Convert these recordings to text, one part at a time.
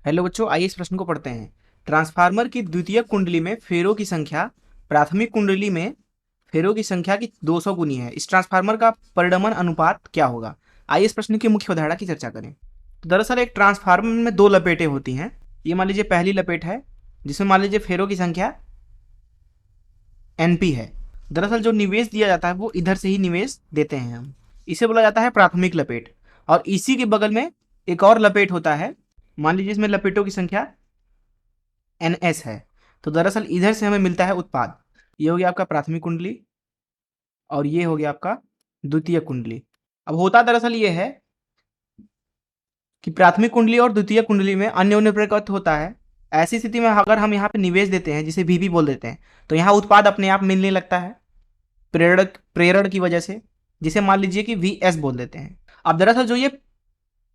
Hello बच्चों, आइए इस प्रश्न को पढ़ते हैं। ट्रांसफार्मर की द्वितीयक कुंडली में फेरों की संख्या प्राथमिक कुंडली में फेरों की संख्या की 200 गुनी है। इस ट्रांसफार्मर का परिणमन अनुपात क्या होगा? आइए इस प्रश्न की मुख्य अवधारणा की चर्चा करें। तो दरअसल एक ट्रांसफार्मर में दो लपेटें होती हैं। ये मान लीजिए पहली लपेट है, जिसमें मान लीजिए फेरों की संख्या NP है। दरअसल जो निवेश दिया जाता है वो इधर से ही निवेश देते हैं हम। इसे बोला जाता है प्राथमिक लपेट। और इसी के बगल में एक और लपेट होता है, मान लीजिए इसमें लपेटों की संख्या NS है। तो दरअसल इधर से हमें मिलता है उत्पाद। ये हो गया आपका प्राथमिक कुंडली और ये हो गया आपका द्वितीय कुंडली। अब होता दरअसल ये है कि प्राथमिक कुंडली और द्वितीय कुंडली में अन्योन्य प्रकट होता है। ऐसी स्थिति में अगर हम यहाँ पे निवेश देते हैं, जिसे VP बोल देते हैं, तो यहाँ उत्पाद अपने आप मिलने लगता है प्रेरण की वजह से, जिसे मान लीजिए कि VS बोल देते हैं। अब दरअसल जो ये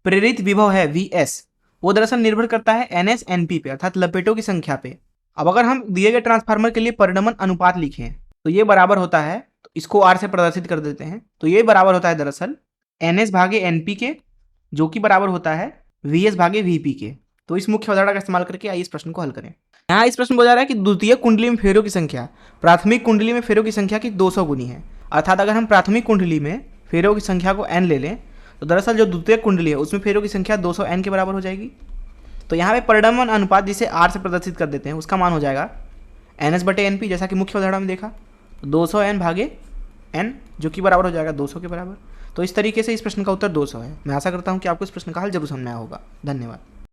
प्रेरित विभव है VS, वो दरअसल निर्भर करता है NS NP पे, अर्थात लपेटों की संख्या पे। अब अगर हम दिए गए ट्रांसफार्मर के लिए परिणमन अनुपात लिखें तो ये बराबर होता है, तो इसको R से प्रदर्शित कर देते हैं, तो ये बराबर होता है दरअसल NS भागे NP के, जो कि बराबर होता है VS भागे VP के। तो इस मुख्य अवधारणा का इस्तेमाल करके आइए इस प्रश्न को हल करें। यहाँ इस प्रश्न में बोला जा रहा है कि द्वितीय कुंडली में फेरों की संख्या प्राथमिक कुंडली में फेरों की संख्या की 200 गुनी है। अर्थात अगर हम प्राथमिक कुंडली में फेरों की संख्या को N ले लें तो दरअसल जो द्वितीय कुंडली है उसमें फेरों की संख्या 200 N के बराबर हो जाएगी। तो यहाँ पे परिणमन अनुपात जिसे R से प्रदर्शित कर देते हैं, उसका मान हो जाएगा NS बटे NP, जैसा कि मुख्य उदाहरण में देखा। 200 N भागे N, जो कि बराबर हो जाएगा 200 के बराबर। तो इस तरीके से इस प्रश्न का उत्तर 200 है। मैं आशा करता हूँ कि आपको इस प्रश्न का हल जरूर समझ में आया होगा। धन्यवाद।